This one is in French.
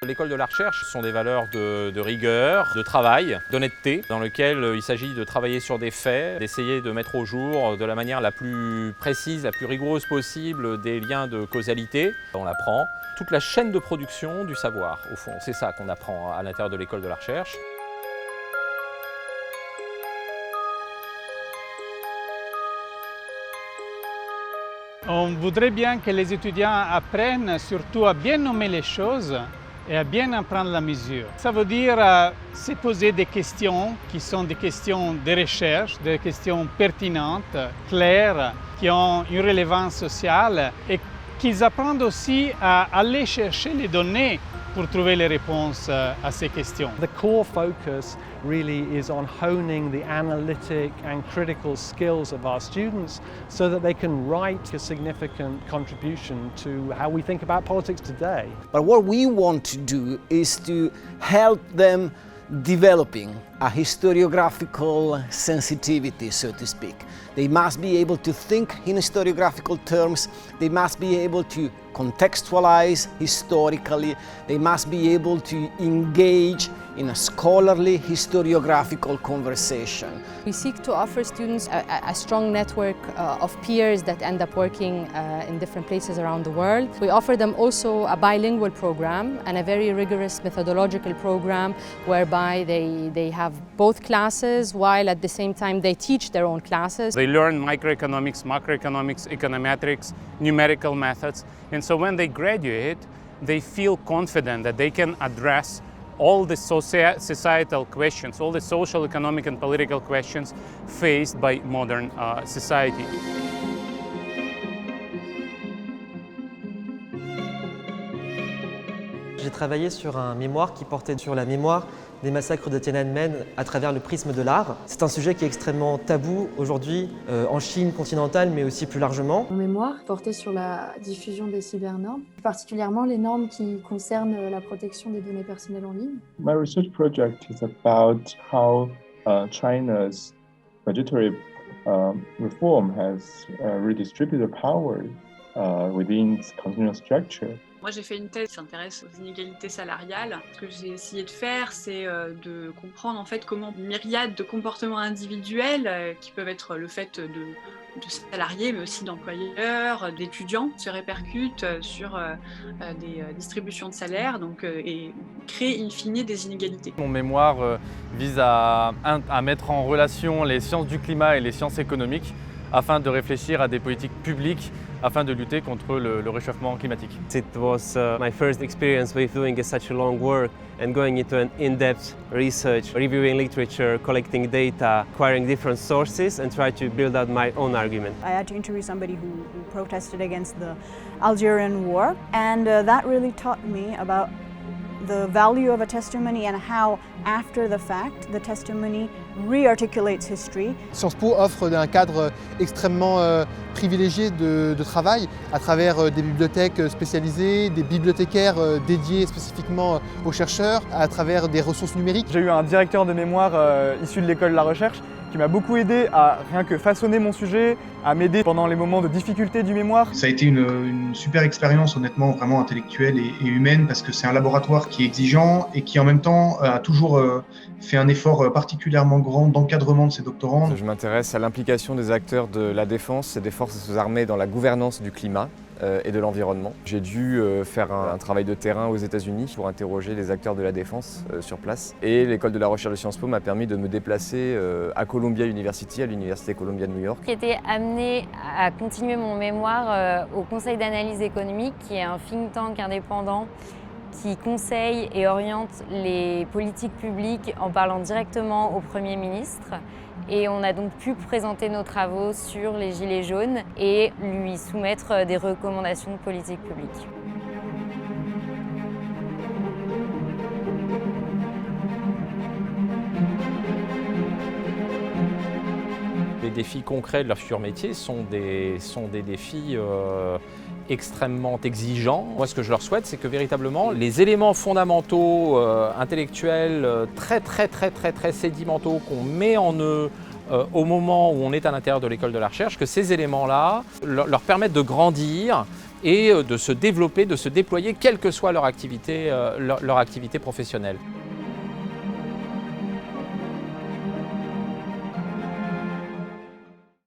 L'école de la recherche sont des valeurs de rigueur, de travail, d'honnêteté, dans lequel il s'agit de travailler sur des faits, d'essayer de mettre au jour de la manière la plus précise, la plus rigoureuse possible des liens de causalité. On apprend toute la chaîne de production du savoir, au fond. C'est ça qu'on apprend à l'intérieur de l'école de la recherche. On voudrait bien que les étudiants apprennent surtout à bien nommer les choses et à bien en prendre la mesure. Ça veut dire se poser des questions qui sont des questions de recherche, des questions pertinentes, claires, qui ont une relevance sociale et qu'ils apprennent aussi à aller chercher les données pour trouver les réponses à ces questions. The core focus really is on honing the analytic and critical skills of our students so that they can write a significant contribution to how we think about politics today. But what we want to do is to help them developing a historiographical sensitivity, so to speak. They must be able to think in historiographical terms, they must be able to contextualize historically, they must be able to engage in a scholarly historiographical conversation. We seek to offer students a strong network of peers that end up working in different places around the world. We offer them also a bilingual program and a very rigorous methodological program whereby they have both classes while at the same time they teach their own classes. They learn microeconomics, macroeconomics, econometrics, numerical methods, and so when they graduate, they feel confident that they can address all the societal questions, all the social, economic and political questions faced by modern society. J'ai travaillé sur un mémoire qui portait sur la mémoire des massacres de Tiananmen à travers le prisme de l'art. C'est un sujet qui est extrêmement tabou aujourd'hui en Chine continentale, mais aussi plus largement. Mon mémoire portait sur la diffusion des cybernormes, particulièrement les normes qui concernent la protection des données personnelles en ligne. My research project is about how China's budgetary reform has redistributed power within its continuous structure. Moi, j'ai fait une thèse qui s'intéresse aux inégalités salariales. Ce que j'ai essayé de faire, c'est de comprendre en fait comment une myriade de comportements individuels, qui peuvent être le fait de salariés, mais aussi d'employeurs, d'étudiants, se répercutent sur des distributions de salaires et créent in fine des inégalités. Mon mémoire vise à mettre en relation les sciences du climat et les sciences économiques afin de réfléchir à des politiques publiques afin de lutter contre le réchauffement climatique. It was my first experience with doing such a long work and going into an in-depth research, reviewing literature, collecting data, acquiring different sources and try to build out my own argument. I had to interview somebody who protested against the Algerian war, and that really taught me about the value of a testimony and how, after the fact, the testimony re-articulates history. Sciences Po offre un cadre extrêmement privilégié de travail à travers des bibliothèques spécialisées, des bibliothécaires dédiés spécifiquement aux chercheurs, à travers des ressources numériques. J'ai eu un directeur de mémoire issu de l'école de la recherche qui m'a beaucoup aidé à rien que façonner mon sujet, à m'aider pendant les moments de difficulté du mémoire. Ça a été une super expérience, honnêtement, vraiment intellectuelle et humaine, parce que c'est un laboratoire qui est exigeant et qui en même temps a toujours fait un effort particulièrement grand d'encadrement de ses doctorants. Je m'intéresse à l'implication des acteurs de la défense et des forces armées dans la gouvernance du climat et de l'environnement. J'ai dû faire un travail de terrain aux États-Unis pour interroger les acteurs de la défense sur place. Et l'école de la recherche de Sciences Po m'a permis de me déplacer à Columbia University, à l'université Columbia de New York. J'ai été amenée à continuer mon mémoire au Conseil d'analyse économique, qui est un think tank indépendant qui conseille et oriente les politiques publiques en parlant directement au Premier ministre. Et on a donc pu présenter nos travaux sur les Gilets jaunes et lui soumettre des recommandations de politique publique. Les défis concrets de leur futur métier sont des défis extrêmement exigeants. Moi, ce que je leur souhaite, c'est que véritablement les éléments fondamentaux, intellectuels, très sédimentaux qu'on met en eux au moment où on est à l'intérieur de l'école de la recherche, que ces éléments-là leur permettent de grandir et de se développer, de se déployer, quelle que soit leur activité professionnelle.